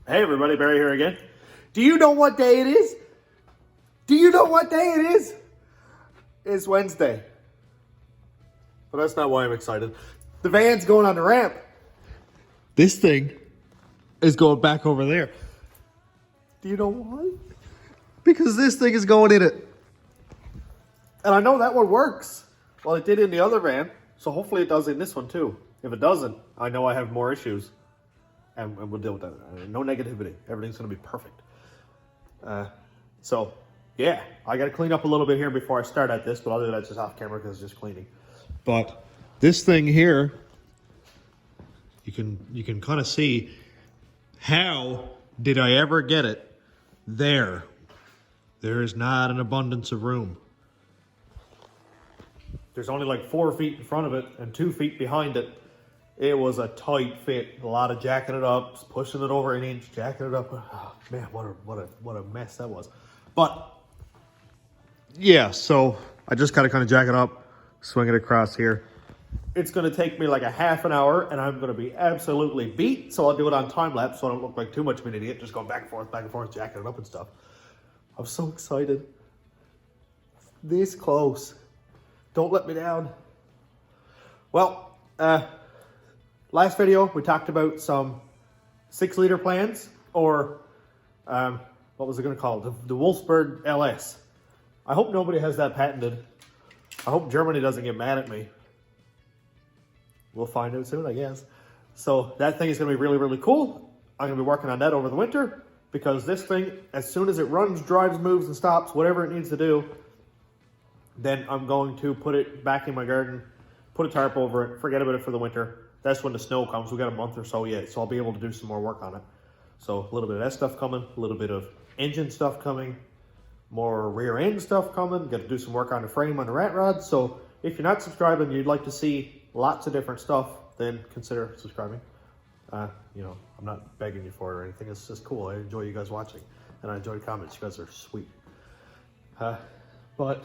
Hey everybody, Barry here again. Do you know what day it is? Do you know what day it is? It's Wednesday. But that's not why I'm excited. The van's going on the ramp. This thing is going back over there. Do you know why? Because this thing is going in it. And I know that one works. Well, it did in the other van, so hopefully it does in this one too. If it doesn't, I know I have more issues. And we'll deal with that. No negativity. Everything's going to be perfect. So, yeah. I got to clean up a little bit here before I start at this, but I'll do that just off camera because it's just cleaning. But this thing here, you can kind of see how did I ever get it there. There is not an abundance of room. There's only like 4 feet in front of it and 2 feet behind it. It was a tight fit, a lot of jacking it up, pushing it over an inch, jacking it up. Oh, man, what a mess that was. But yeah, so I just gotta kind of jack it up, swing it across here. It's gonna take me like a half an hour, and I'm gonna be absolutely beat. So I'll do it on time lapse, so I don't look like too much of an idiot, just going back and forth, jacking it up and stuff. I'm so excited. This close. Don't let me down. Well, last video, we talked about some 6-liter plans, or what was it going to call it? The Wolfsburg LS. I hope nobody has that patented. I hope Germany doesn't get mad at me. We'll find out soon, I guess. So that thing is going to be really, really cool. I'm going to be working on that over the winter, because this thing, as soon as it runs, drives, moves, and stops, whatever it needs to do, then I'm going to put it back in my garden, put a tarp over it, forget about it for the winter. That's when the snow comes. We got a month or so yet, so I'll be able to do some more work on it. So a little bit of that stuff coming, a little bit of engine stuff coming, more rear end stuff coming. Got to do some work on the frame on the rat rod. So if you're not subscribed and you'd like to see lots of different stuff, then consider subscribing. You know, I'm not begging you for it or anything. It's just cool. I enjoy you guys watching, and I enjoy the comments. You guys are sweet. But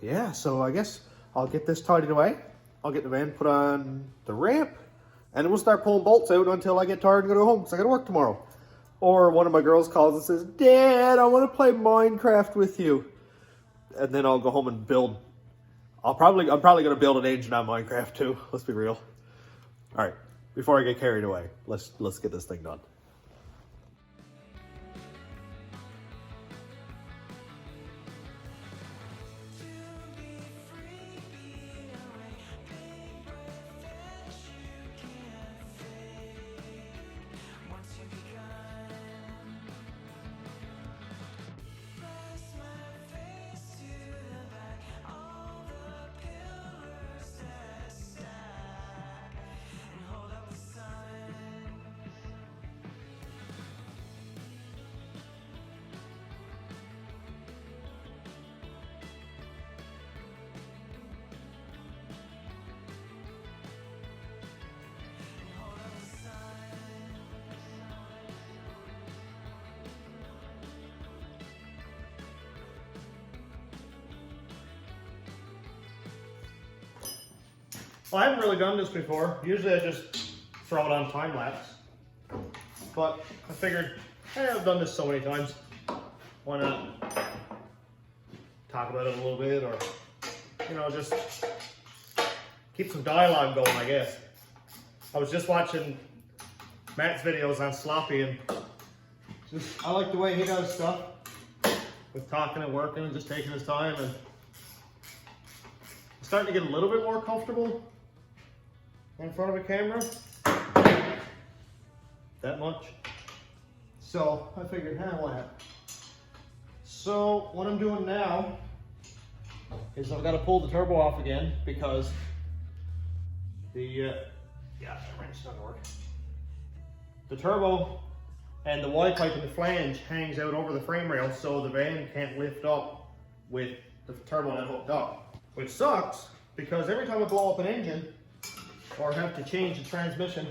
yeah, so I guess I'll get this tidied away. I'll get the van put on the ramp. And we'll start pulling bolts out until I get tired and go home because I got to work tomorrow. Or one of my girls calls and says, "Dad, I want to play Minecraft with you." And then I'll go home and build. I'm probably going to build an engine on Minecraft too. Let's be real. All right, before I get carried away, let's get this thing done. Well, I haven't really done this before. Usually I just throw it on time lapse. But I figured, hey, I've done this so many times. Why not talk about it a little bit, or, you know, just keep some dialogue going, I guess. I was just watching Matt's videos on Sloppy, and I like the way he does stuff with talking and working and just taking his time, and I'm starting to get a little bit more comfortable in front of a camera. That much. So I figured, what? So what I'm doing now is I've got to pull the turbo off again because the wrench doesn't work. The turbo and the Y pipe in the flange hangs out over the frame rail, so the van can't lift up with the turbo net hooked up, which sucks because every time I blow up an engine or have to change the transmission,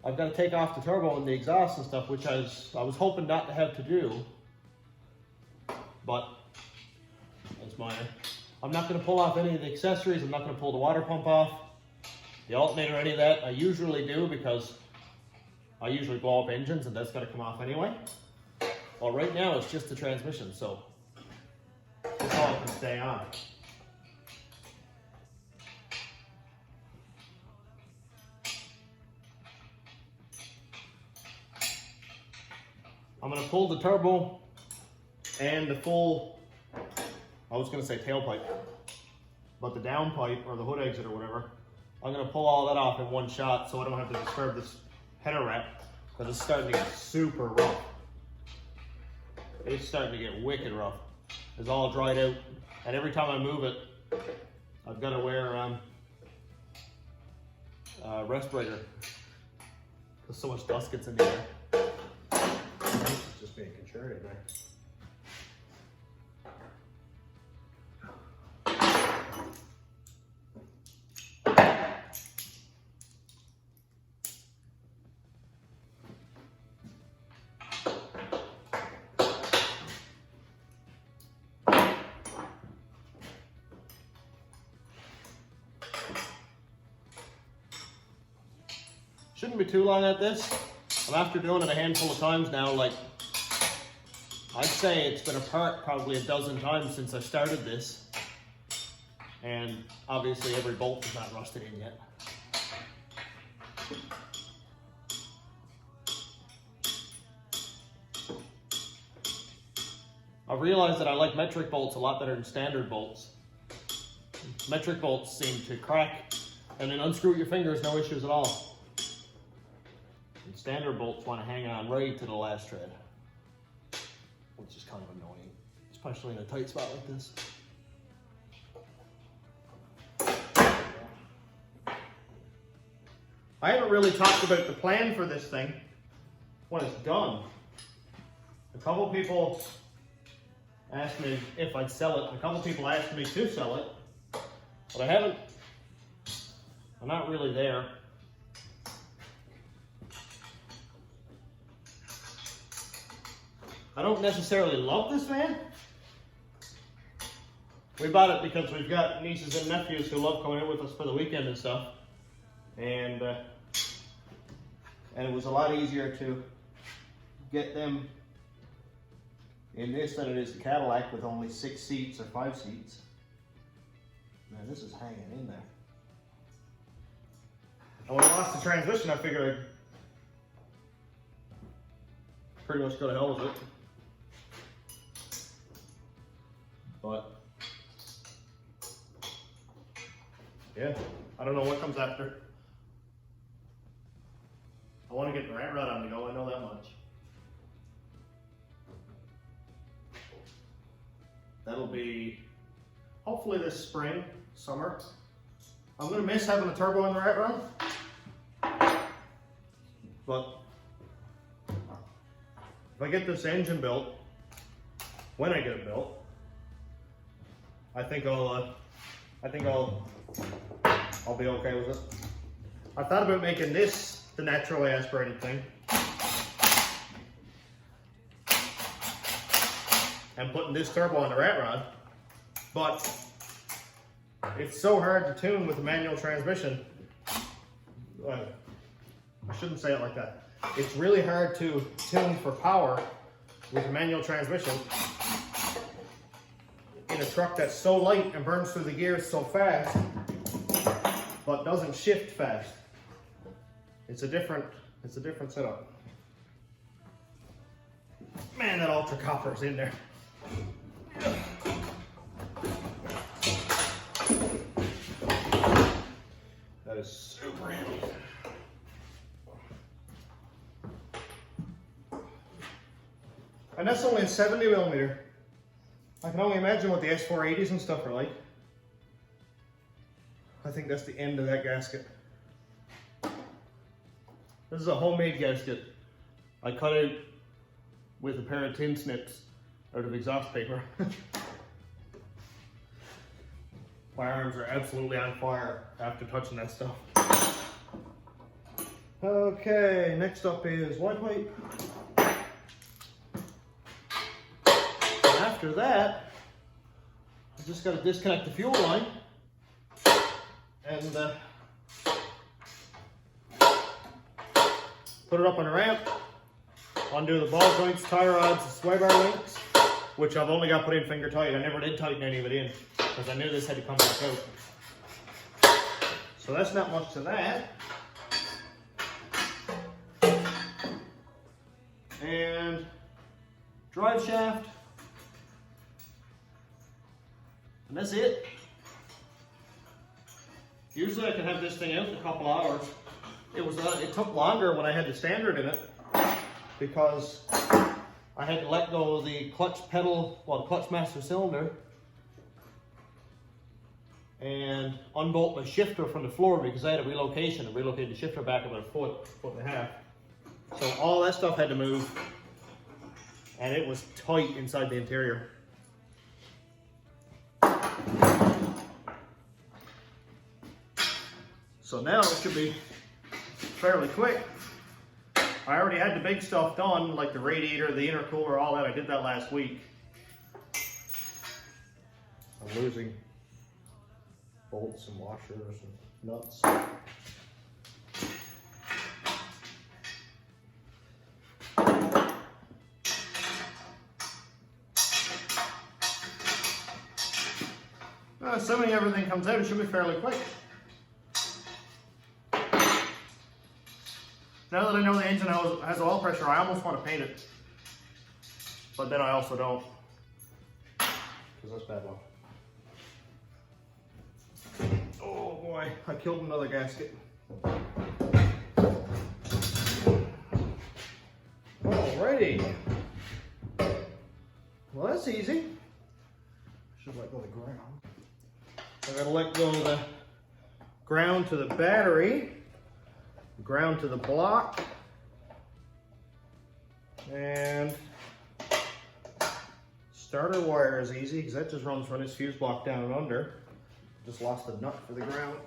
I've got to take off the turbo and the exhaust and stuff, which I was hoping not to have to do, but it's minor. I'm not going to pull off any of the accessories. I'm not going to pull the water pump off, the alternator, any of that. I usually do because I usually blow up engines and that's got to come off anyway. Well, right now it's just the transmission, so this all can stay on. I'm going to pull the turbo and the full, I was going to say tailpipe, but the downpipe or the hood exit or whatever, I'm going to pull all that off in one shot so I don't have to disturb this header wrap, because it's starting to get super rough. It's starting to get wicked rough. It's all dried out, and every time I move it, I've got to wear a respirator because so much dust gets in the air. It's just being contrarian there. Shouldn't be too long at this. I'm after doing it a handful of times now, like I'd say it's been apart probably a dozen times since I started this. And obviously every bolt is not rusted in yet. I've realized that I like metric bolts a lot better than standard bolts. Metric bolts seem to crack and then unscrew your fingers, no issues at all. And standard bolts want to hang on right to the last thread, which is kind of annoying, especially in a tight spot like this. I haven't really talked about the plan for this thing when it's done. A couple people asked me if I'd sell it. A couple people asked me to sell it, but I haven't. I'm not really there. I don't necessarily love this van. We bought it because we've got nieces and nephews who love coming in with us for the weekend and stuff. And it was a lot easier to get them in this than it is the Cadillac with only 6 seats or 5 seats. Man, this is hanging in there. And when I lost the transmission, I figured I'd pretty much go to hell with it. But yeah, I don't know what comes after. I want to get the rat rod on the go, I know that much. That'll be hopefully this spring, summer. I'm going to miss having a turbo on the rat rod. But if I get this engine built, when I get it built, I think I'll be okay with it. I thought about making this the naturally aspirated thing and putting this turbo on the rat rod, but it's so hard to tune with a manual transmission. I shouldn't say it like that. It's really hard to tune for power with a manual transmission in a truck that's so light and burns through the gears so fast, but doesn't shift fast. It's a different setup. Man, that ultra copper's in there. That is super heavy. And that's only a 70 millimeter. I can only imagine what the S480s and stuff are like. I think that's the end of that gasket. This is a homemade gasket I cut out with a pair of tin snips out of exhaust paper. My arms are absolutely on fire after touching that stuff. Okay, next up is wide pipe. After that, I just got to disconnect the fuel line and put it up on a ramp, undo the ball joints, tie rods, the sway bar links, which I've only got put in finger tight. I never did tighten any of it in because I knew this had to come back out. So that's not much to that. And drive shaft. And that's it. Usually I can have this thing out in a couple hours. It took longer when I had the standard in it because I had to let go of the clutch pedal, well, the clutch master cylinder, and unbolt my shifter from the floor because I had a relocation and relocated the shifter back about a foot and a half. So all that stuff had to move, and it was tight inside the interior. So now it should be fairly quick. I already had the big stuff done, like the radiator, the intercooler, all that. I did that last week. I'm losing bolts and washers and nuts. Assuming everything comes out, it should be fairly quick. Now that I know the engine has oil pressure, I almost want to paint it. But then I also don't. Because that's bad luck. Oh boy, I killed another gasket. Alrighty. Well, that's easy. Should let go of the ground. I gotta let go of the ground to the battery, ground to the block, and starter wire is easy because that just runs from this fuse block down and under. Just lost the nut for the ground.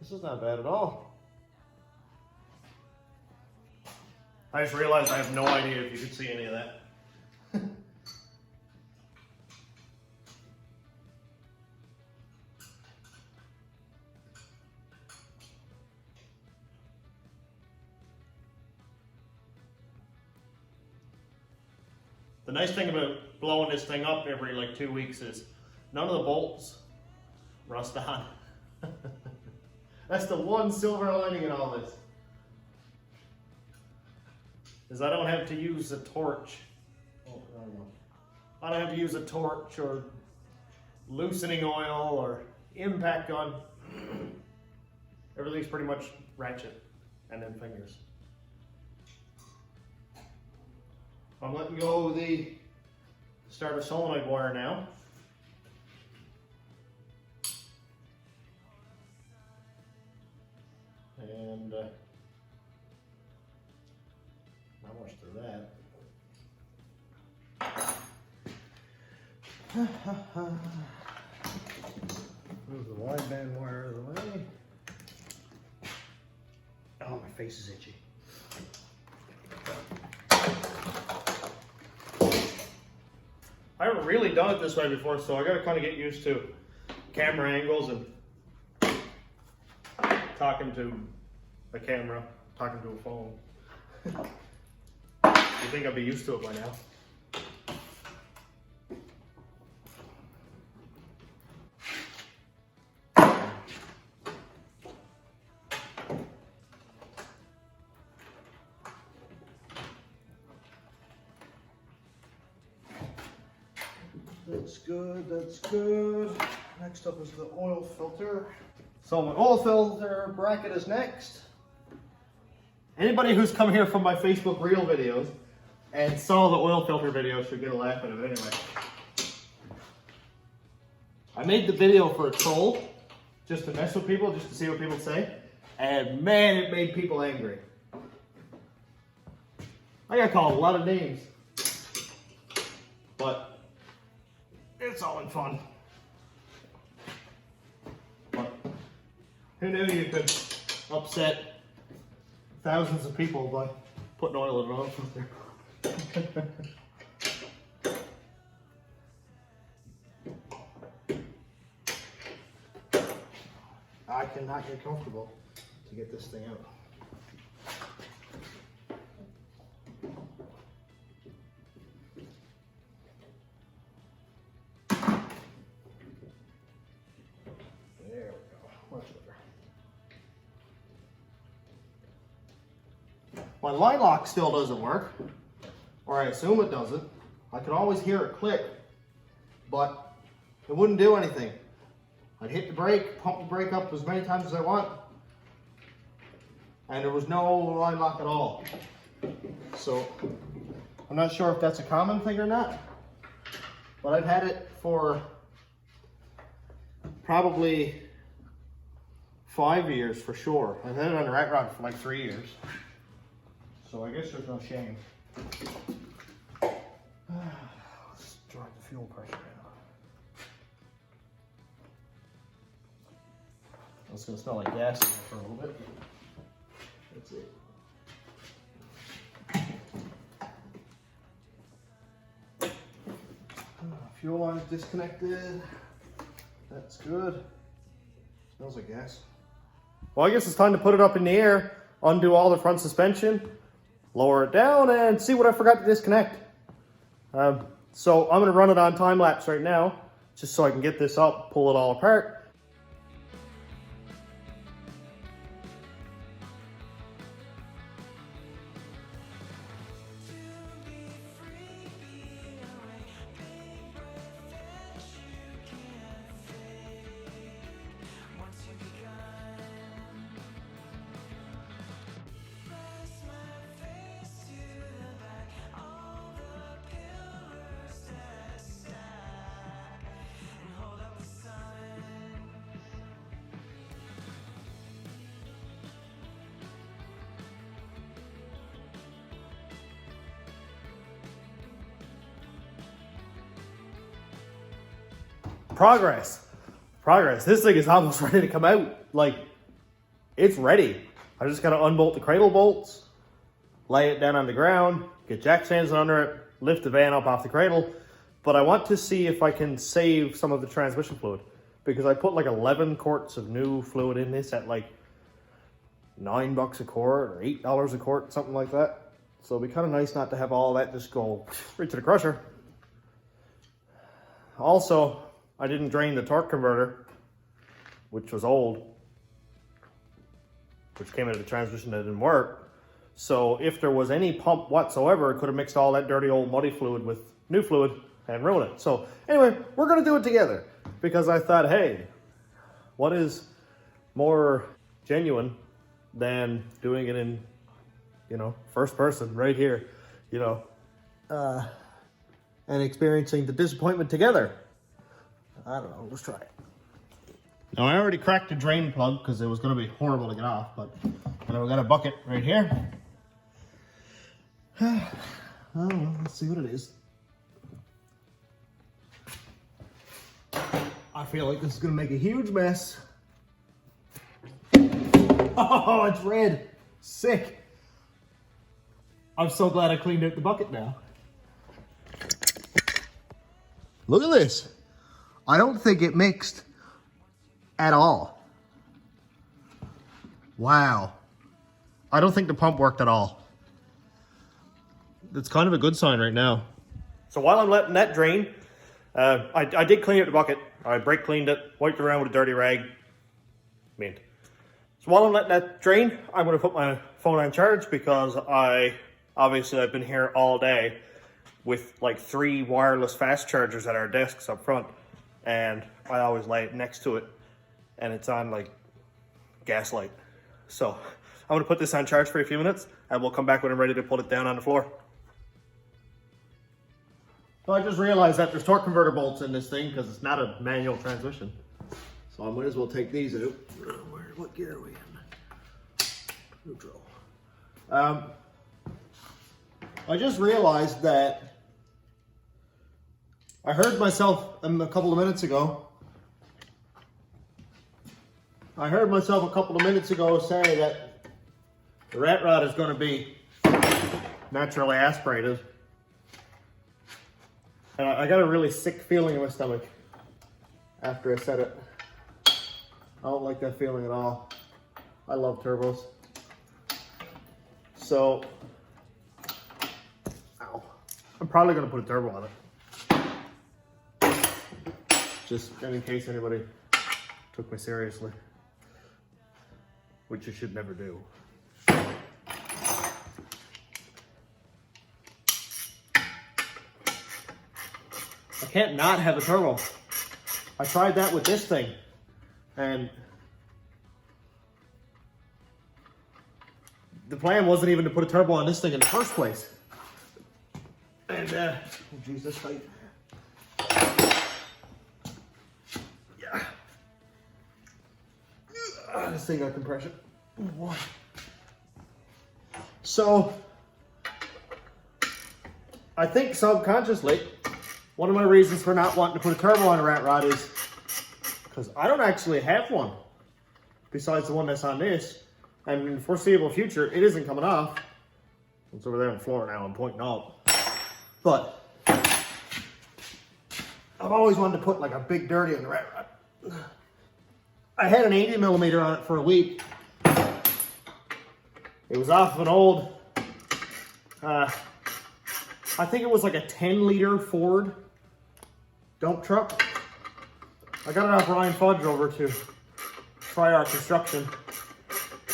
This is not bad at all. I just realized I have no idea if you could see any of that. The nice thing about blowing this thing up every like 2 weeks is none of the bolts rust on. That's the one silver lining in all this. Is I don't have to use a torch. Oh, I don't know. I don't have to use a torch or loosening oil or impact gun. Everything's pretty much ratchet and then fingers. I'm letting go of the starter solenoid wire now. And not much to that. Move the wideband wire out of the way. Oh, my face is itchy. I haven't really done it this way before, so I gotta kind of get used to camera angles and talking to a camera, talking to a phone. You think I'd be used to it by now? That's good, that's good. Next up is the oil filter. So my oil filter bracket is next. Anybody who's come here from my Facebook Reel videos and saw the oil filter video should get a laugh out of it anyway. I made the video for a troll, just to mess with people, just to see what people say. And man, it made people angry. I got called a lot of names. But it's all in fun. But who knew you could upset thousands of people by putting oil in an oil filter? I cannot get comfortable to get this thing out. There we go, much better. My line lock still doesn't work, or I assume it doesn't. I can always hear it click, but it wouldn't do anything. I'd hit the brake, pump the brake up as many times as I want, and there was no line lock at all. So I'm not sure if that's a common thing or not, but I've had it for probably 5 years for sure. I've had it on the rat rod for like 3 years. So I guess there's no shame. Let's drive the fuel pressure down. It's gonna smell like gas in there for a little bit. That's it. Fuel line's disconnected. That's good. Smells like gas. Well, I guess it's time to put it up in the air, undo all the front suspension, lower it down, and see what I forgot to disconnect. So I'm gonna run it on time lapse right now, just so I can get this up, pull it all apart. Progress. This thing is almost ready to come out. Like, it's ready. I just gotta unbolt the cradle bolts, lay it down on the ground, get jackstands under it, lift the van up off the cradle. But I want to see if I can save some of the transmission fluid, because I put like 11 quarts of new fluid in this at like $9 a quart or $8 a quart, something like that. So it'd be kind of nice not to have all that just go right to the crusher. Also, I didn't drain the torque converter, which was old, which came into the transmission that didn't work. So if there was any pump whatsoever, it could have mixed all that dirty old muddy fluid with new fluid and ruined it. So anyway, we're gonna do it together, because I thought, hey, what is more genuine than doing it in, you know, first person right here, you know, and experiencing the disappointment together. I don't know, let's try it. Now I already cracked the drain plug because it was going to be horrible to get off, but and we got a bucket right here. Oh, well, let's see what it is. I feel like this is going to make a huge mess. Oh, it's red. Sick. I'm so glad I cleaned out the bucket now. Look at this. I don't think it mixed at all. Wow. I don't think the pump worked at all. It's kind of a good sign right now. So while I'm letting that drain, I did clean out the bucket. I brake cleaned it, wiped it around with a dirty rag. Mint. So while I'm letting that drain, I'm going to put my phone on charge, because I've been here all day with like 3 wireless fast chargers at our desks up front, and I always lay it next to it, and it's on like gaslight. So I'm gonna put this on charge for a few minutes, and we'll come back when I'm ready to put it down on the floor. Well, I just realized that there's torque converter bolts in this thing because it's not a manual transmission. So I might as well take these out. What gear are we in? Neutral. I just realized that I heard myself a couple of minutes ago. I heard myself a couple of minutes ago say that the rat rod is going to be naturally aspirated And I got a really sick feeling in my stomach after I said it. I don't like that feeling at all. I love turbos. So, ow. I'm probably gonna put a turbo on it. Just in case anybody took me seriously. Which you should never do. I can't not have a turbo. I tried that with this thing, and the plan wasn't even to put a turbo on this thing in the first place. And oh geez, this tight. Yeah. This thing got compression. So I think subconsciously, one of my reasons for not wanting to put a turbo on a rat rod is because I don't actually have one besides the one that's on this. And in the foreseeable future, it isn't coming off. It's over there on the floor now, I'm pointing up. But I've always wanted to put like a big dirty on the rat rod. I had an 80mm on it for a week. It was off of an old, I think it was like a 10-liter Ford dump truck. I got it off Ryan Fudge over to Try Our Construction.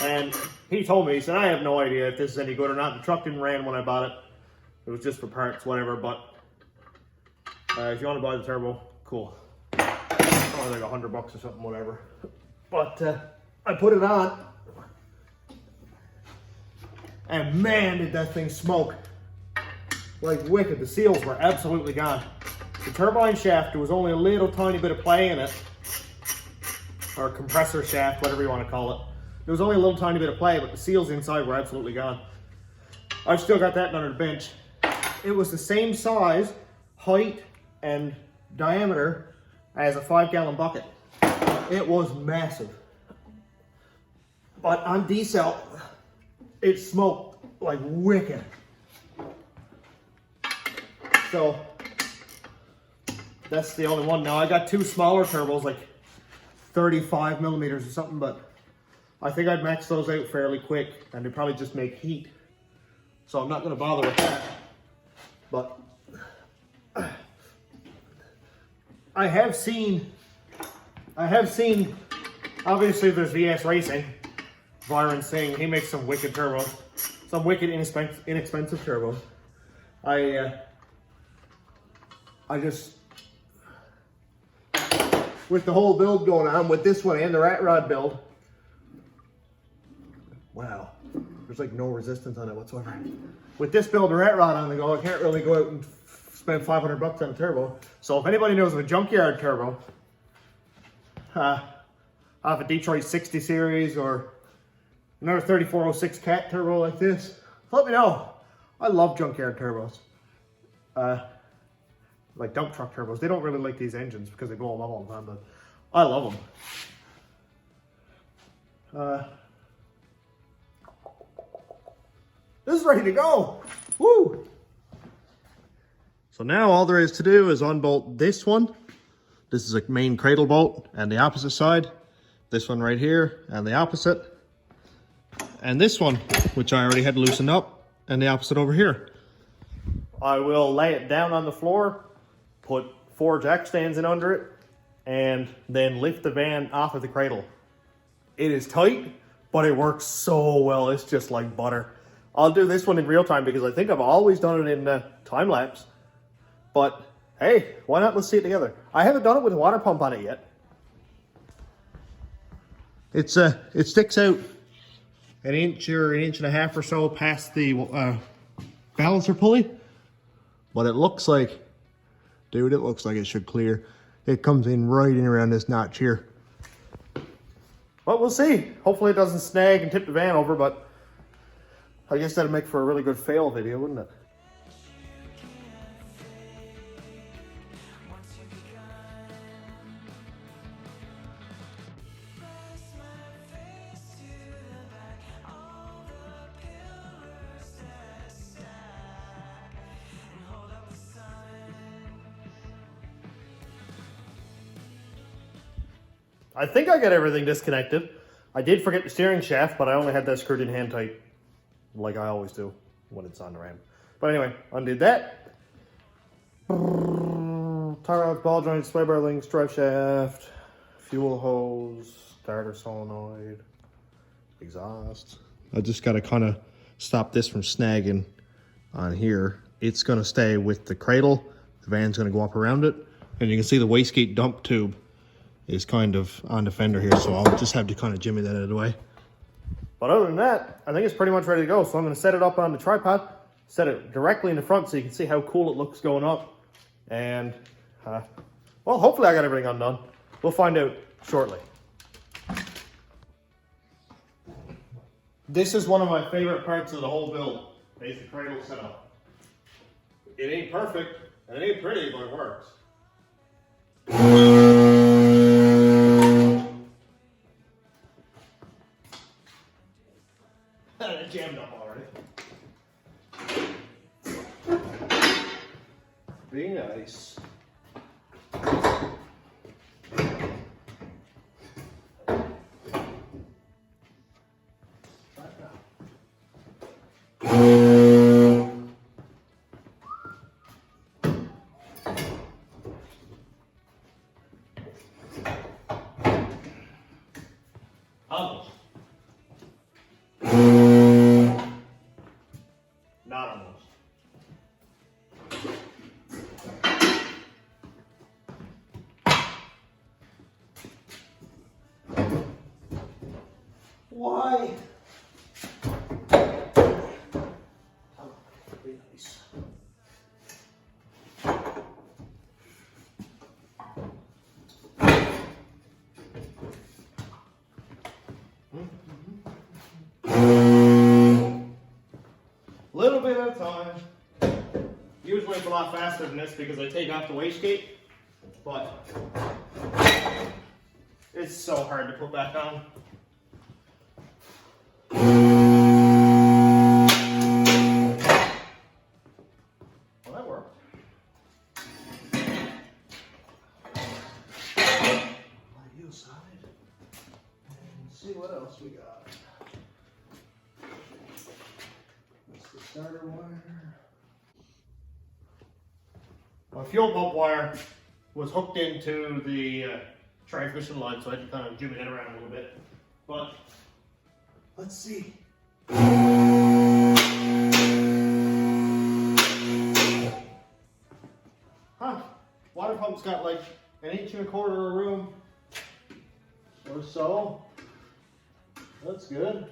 And he told me, he said, I have no idea if this is any good or not. The truck didn't ran when I bought it. It was just for parts, whatever. But if you want to buy the turbo, cool. Probably like $100 or something, whatever. But I put it on. And man, did that thing smoke. Like wicked. The seals were absolutely gone. The turbine shaft, there was only a little tiny bit of play in it. Or compressor shaft, whatever you want to call it. There was only a little tiny bit of play, but the seals inside were absolutely gone. I've still got that under the bench. It was the same size, height, and diameter as a 5-gallon bucket. It was massive. But on diesel, it smoked like wicked. So that's the only one. Now I got two smaller turbos, like 35mm or something, but I think I'd max those out fairly quick, and they probably just make heat. So I'm not going to bother with that. But I have seen, obviously there's VS Racing, Byron Singh, he makes some wicked turbos, some wicked inexpensive turbos. I just, with the whole build going on, with this one and the rat rod build, wow, there's like no resistance on it whatsoever. With this build and rat rod on the go, I can't really go out and spend $500 on a turbo. So if anybody knows of a junkyard turbo, off a Detroit 60 series or another 3406 cat turbo like this, let me know. I love junkyard turbos. Like dump truck turbos. They don't really like these engines because they blow them up all the time, but I love them. This is ready to go. Woo! So now all there is to do is unbolt this one. This is a main cradle bolt, and the opposite side. This one right here and the opposite. And this one, which I already had loosened up, and the opposite over here. I will lay it down on the floor, put 4 jack stands in under it, and then lift the van off of the cradle. It is tight, but it works so well. It's just like butter. I'll do this one in real time because I think I've always done it in time lapse. But hey, why not? Let's see it together. I haven't done it with a water pump on it yet. It sticks out an inch or an inch and a half or so past the balancer pulley, but it looks like, dude, it looks like it should clear. It comes in right in around this notch here. But we'll see. Hopefully it doesn't snag and tip the van over, but I guess that'd make for a really good fail video, wouldn't it? I think I got everything disconnected. I did forget the steering shaft, but I only had that screwed in hand tight, like I always do when it's on the ram. But anyway, undid that. Tire rods, ball joints, sway bar links, drive shaft, fuel hose, starter solenoid, exhaust. I just got to kind of stop this from snagging on here. It's going to stay with the cradle. The van's going to go up around it. And you can see the wastegate dump tube is kind of on the fender here, so I'll just have to kind of jimmy that out of the way. But other than that, I think it's pretty much ready to go. So I'm going to set it up on the tripod, set it directly in the front so you can see how cool it looks going up. And, well, hopefully I got everything undone. We'll find out shortly. This is one of my favorite parts of the whole build, is the cradle setup. It ain't perfect, and it ain't pretty, but it works. It jammed up already. Be nice. Almost. Not almost. Why? Be nice. Little bit at a time. Usually it's a lot faster than this because I take off the wastegate, but it's so hard to put back on. Well, that worked. Ideal side. And see what else we got. That's the starter wire. My fuel pump wire was hooked into the transmission line, so I had to kind of jimmy that around a little bit. But let's see. Huh? Water pump's got like 1.25 inches of room or so. That's good.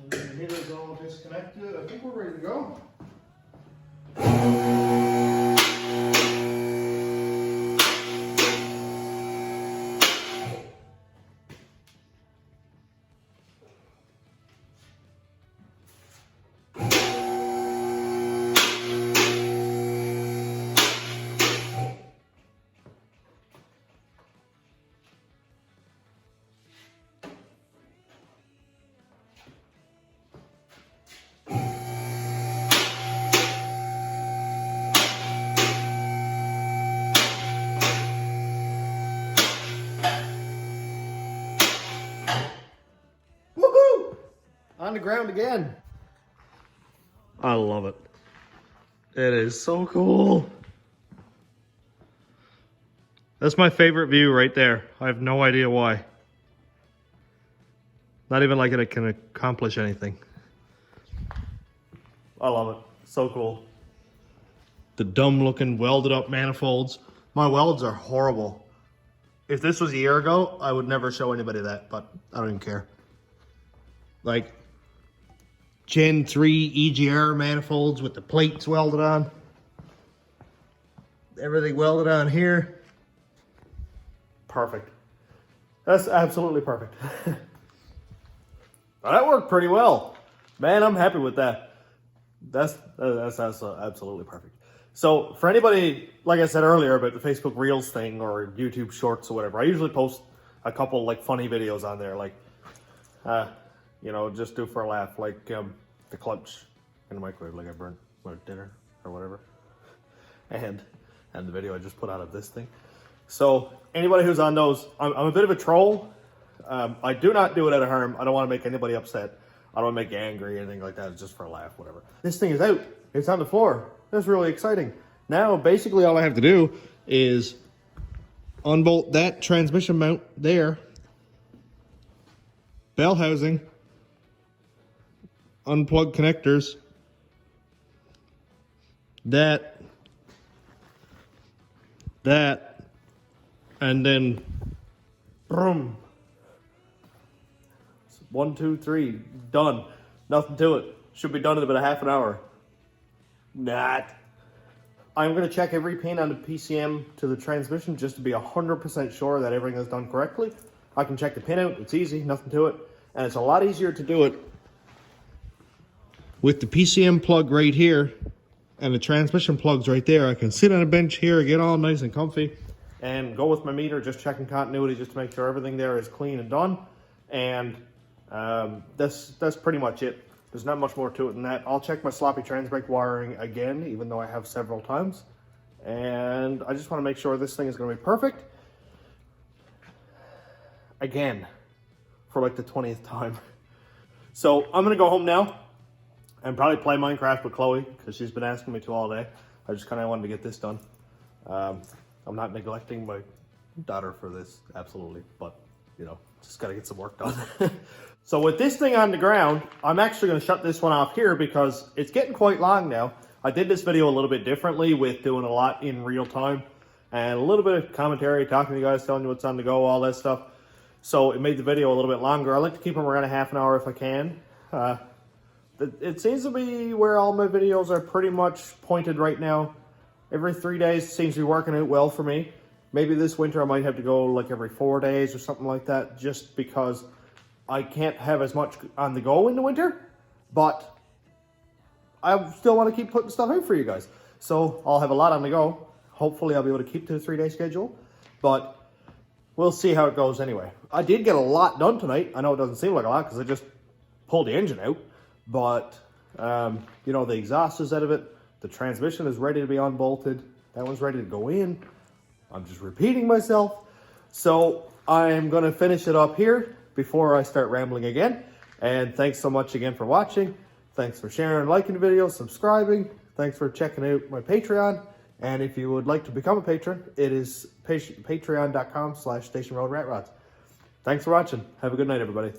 And the heater's all disconnected. I think we're ready to go. On the ground again. I love it. It is so cool. That's my favorite view right there. I have no idea why. Not even like it can accomplish anything. I love it. So cool. The dumb looking welded up manifolds. My welds are horrible. If this was a year ago, I would never show anybody that, but I don't even care. Like Gen 3 EGR manifolds with the plates welded on. Everything welded on here. Perfect. That's absolutely perfect. Well, that worked pretty well. Man, I'm happy with that. That's absolutely perfect. So for anybody, like I said earlier about the Facebook Reels thing or YouTube Shorts or whatever, I usually post a couple like funny videos on there, like, you know, just do for a laugh, like the clutch in the microwave, like I burnt my dinner or whatever, and the video I just put out of this thing. So anybody who's on those, I'm a bit of a troll. I do not do it out of harm. I don't want to make anybody upset. I don't want to make you angry or anything like that. It's just for a laugh, whatever. This thing is out. It's on the floor. That's really exciting. Now, basically all I have to do is unbolt that transmission mount there, bell housing, unplug connectors, that, and then boom. 1, 2, 3, done. Nothing to it. Should be done in about a half an hour. Not. I'm going to check every pin on the PCM to the transmission just to be 100% sure that everything is done correctly. I can check the pin out. It's easy, nothing to it. And it's a lot easier to do it with the PCM plug right here and the transmission plugs right there. I can sit on a bench here, get all nice and comfy, and go with my meter, just checking continuity just to make sure everything there is clean and done. And that's pretty much it. There's not much more to it than that. I'll check my sloppy trans brake wiring again, even though I have several times. And I just want to make sure this thing is going to be perfect. Again, for like the 20th time. So I'm going to go home now and probably play Minecraft with Chloe, because she's been asking me to all day. I just kind of wanted to get this done. I'm not neglecting my daughter for this, absolutely. But, you know, just got to get some work done. So with this thing on the ground, I'm actually going to shut this one off here because it's getting quite long now. I did this video a little bit differently with doing a lot in real time and a little bit of commentary, talking to you guys, telling you what's on the go, all that stuff. So it made the video a little bit longer. I like to keep them around a half an hour if I can. It seems to be where all my videos are pretty much pointed right now. Every 3 days seems to be working out well for me. Maybe this winter I might have to go like every 4 days or something like that, just because I can't have as much on the go in the winter, but I still want to keep putting stuff out for you guys. So I'll have a lot on the go. Hopefully I'll be able to keep to the 3-day schedule, but we'll see how it goes anyway. I did get a lot done tonight. I know it doesn't seem like a lot because I just pulled the engine out, but you know, the exhaust is out of it. The transmission is ready to be unbolted. That one's ready to go in. I'm just repeating myself. So I'm going to finish it up here before I start rambling again. And thanks so much again for watching. Thanks for sharing, liking the video, subscribing. Thanks for checking out my Patreon. And if you would like to become a patron, it is patreon.com/stationroadratrods. Thanks for watching. Have a good night, everybody.